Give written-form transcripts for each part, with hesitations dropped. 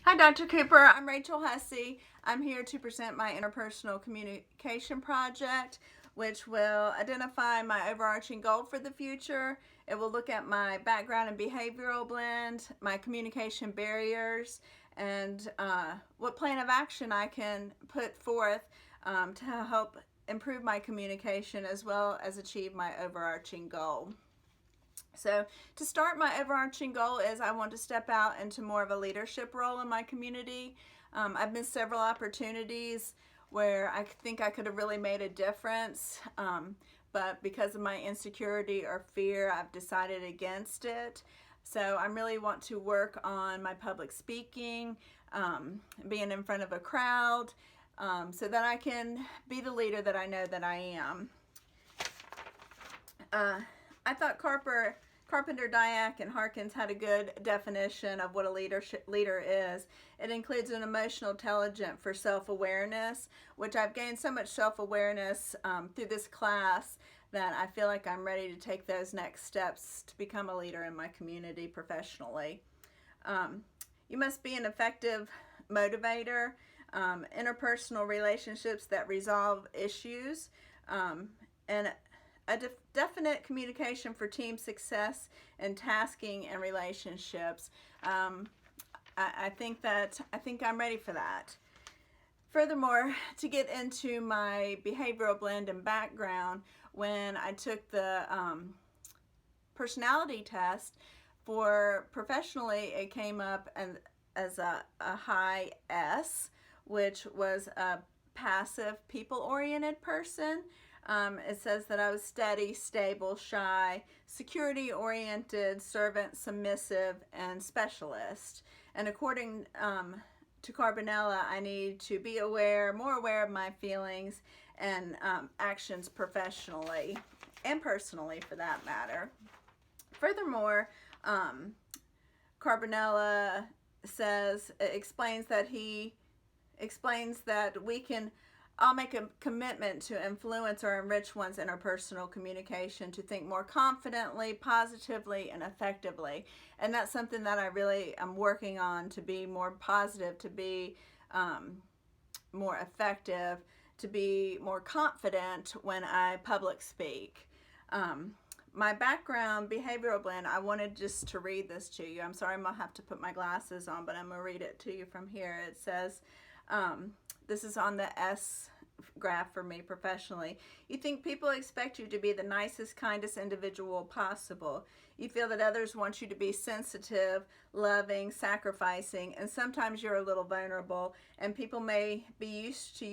Hi, Dr. Cooper. I'm Rachel Hussey. I'm here to present my interpersonal communication project, which will identify my overarching goal for the future. It will look at my background and behavioral blend, my communication barriers, and what plan of action I can put forth to help improve my communication as well as achieve my overarching goal. So, to start, my overarching goal is I want to step out into more of a leadership role in my community. I've missed several opportunities where I think I could have really made a difference, but because of my insecurity or fear, I've decided against it. So, I really want to work on my public speaking, being in front of a crowd, so that I can be the leader that I know that I am. I thought Carpenter, Dyack, and Harkins had a good definition of what a leader is. It includes an emotional intelligence for self-awareness, which I've gained so much self-awareness through this class that I feel like I'm ready to take those next steps to become a leader in my community professionally. You must be an effective motivator, interpersonal relationships that resolve issues, and a definite communication for team success and tasking and relationships. I think I'm ready for that. Furthermore, to get into my behavioral blend and background, when I took the personality test for professionally, it came up as a high S, which was a passive, people-oriented person. It says that I was steady, stable, shy, security-oriented, servant, submissive, and specialist. And according to Carbonella, I need to be more aware of my feelings and actions professionally and personally, for that matter. Furthermore, Carbonella explains that we can all make a commitment to influence or enrich one's interpersonal communication, to think more confidently, positively, and effectively. And that's something that I really am working on, to be more positive, to be more effective, to be more confident when I public speak. My background, behavioral blend, I wanted just to read this to you. I'm sorry, I'm going to have to put my glasses on, but I'm going to read it to you from here. It says, this is on the S graph for me professionally. You think people expect you to be the nicest, kindest individual possible. You feel that others want you to be sensitive, loving, sacrificing, and sometimes you're a little vulnerable, and people may be used to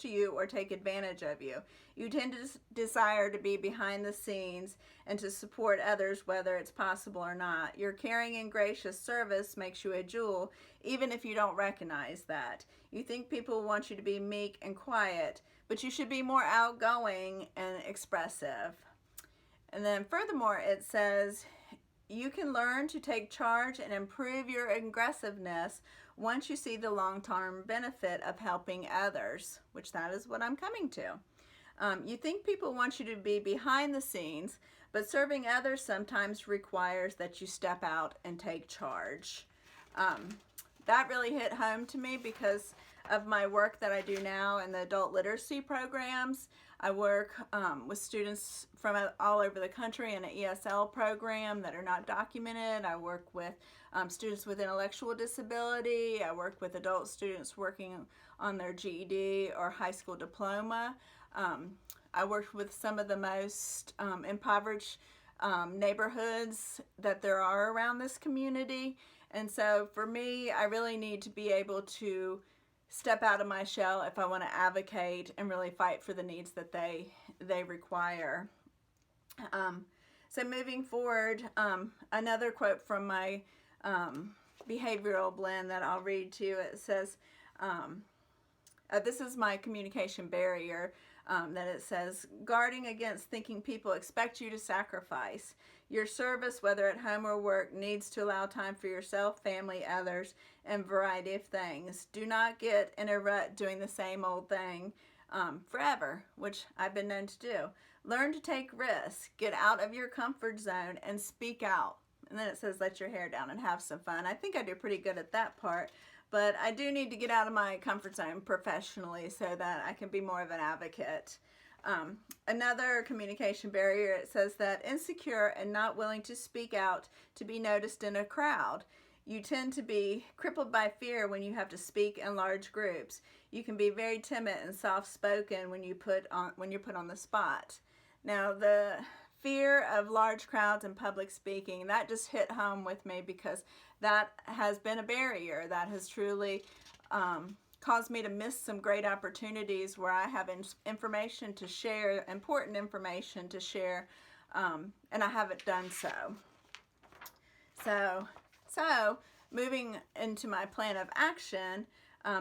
you or take advantage of you. You tend to desire to be behind the scenes and to support others whether it's possible or not. Your caring and gracious service makes you a jewel, even if you don't recognize that. You think people want you to be meek and quiet, but you should be more outgoing and expressive. And then furthermore, it says, you can learn to take charge and improve your aggressiveness once you see the long-term benefit of helping others, which that is what I'm coming to. You think people want you to be behind the scenes, but serving others sometimes requires that you step out and take charge. That really hit home to me because of my work that I do now in the adult literacy programs. I work with students from all over the country in an ESL program that are not documented. I work with students with intellectual disability. I work with adult students working on their GED or high school diploma. I worked with some of the most impoverished neighborhoods that there are around this community. And so for me, I really need to be able to step out of my shell if I want to advocate and really fight for the needs that they require. So moving forward, another quote from my behavioral blend that I'll read to you. It says, this is my communication barrier, that it says, guarding against thinking people expect you to sacrifice. Your service, whether at home or work, needs to allow time for yourself, family, others, and a variety of things. Do not get in a rut doing the same old thing forever, which I've been known to do. Learn to take risks, get out of your comfort zone, and speak out. And then it says, let your hair down and have some fun. I think I do pretty good at that part, but I do need to get out of my comfort zone professionally so that I can be more of an advocate. Another communication barrier, it says that insecure and not willing to speak out to be noticed in a crowd. You tend to be crippled by fear when you have to speak in large groups. You can be very timid and soft-spoken when you're put on the spot. Now, the fear of large crowds and public speaking, that just hit home with me because that has been a barrier that has truly caused me to miss some great opportunities where I have information to share, important information to share, and I haven't done so. So moving into my plan of action,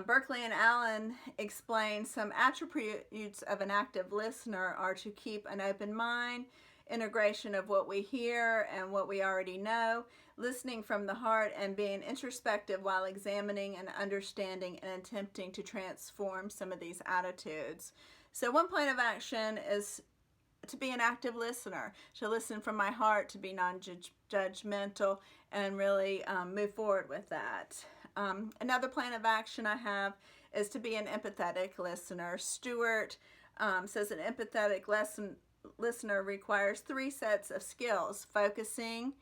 Berkeley and Allen explain some attributes of an active listener are to keep an open mind, integration of what we hear and what we already know, listening from the heart, and being introspective while examining and understanding and attempting to transform some of these attitudes. So one plan of action is to be an active listener, to listen from my heart, to be non-judgmental, and really move forward with that. Another plan of action I have is to be an empathetic listener. Stewart says an empathetic listener requires 3 sets of skills: focusing,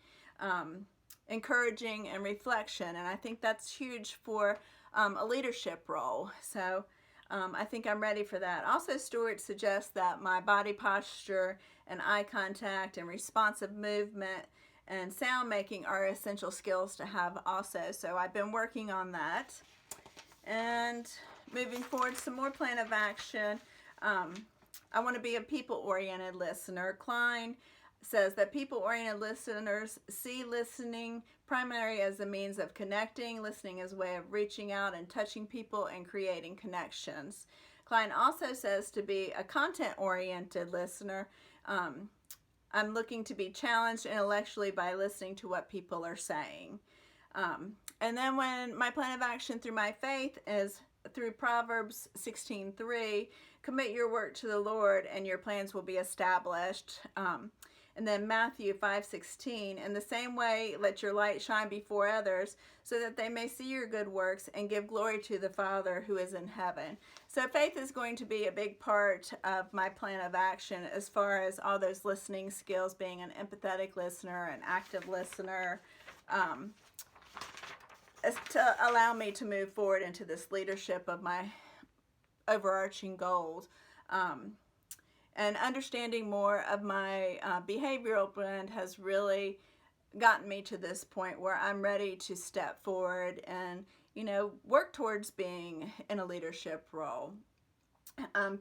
encouraging, and reflection. And I think that's huge for a leadership role. So I think I'm ready for that. Also, Stewart suggests that my body posture and eye contact and responsive movement and sound making are essential skills to have also. So I've been working on that. And moving forward, some more plan of action. I want to be a people-oriented listener. Klein says that people-oriented listeners see listening primarily as a means of connecting, listening as a way of reaching out and touching people and creating connections. Klein also says to be a content-oriented listener, I'm looking to be challenged intellectually by listening to what people are saying. And then when my plan of action through my faith is through Proverbs 16:3, commit your work to the Lord and your plans will be established. And then Matthew 5:16, in the same way, let your light shine before others so that they may see your good works and give glory to the Father who is in heaven. So faith is going to be a big part of my plan of action as far as all those listening skills, being an empathetic listener, an active listener, is to allow me to move forward into this leadership of my overarching goals. And understanding more of my behavioral blend has really gotten me to this point where I'm ready to step forward and, work towards being in a leadership role.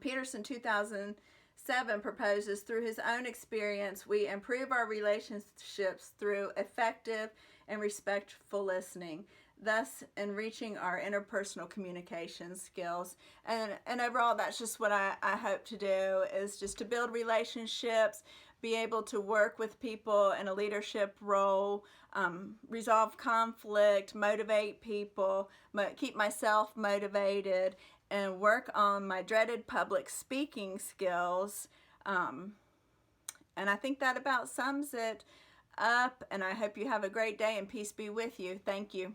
Peterson 2007 proposes through his own experience, we improve our relationships through effective and respectful listening, thus enriching our interpersonal communication skills. And overall, that's just what I hope to do, is just to build relationships, be able to work with people in a leadership role, resolve conflict, motivate people, keep myself motivated, and work on my dreaded public speaking skills. And I think that about sums it up, and I hope you have a great day and peace be with you. Thank you.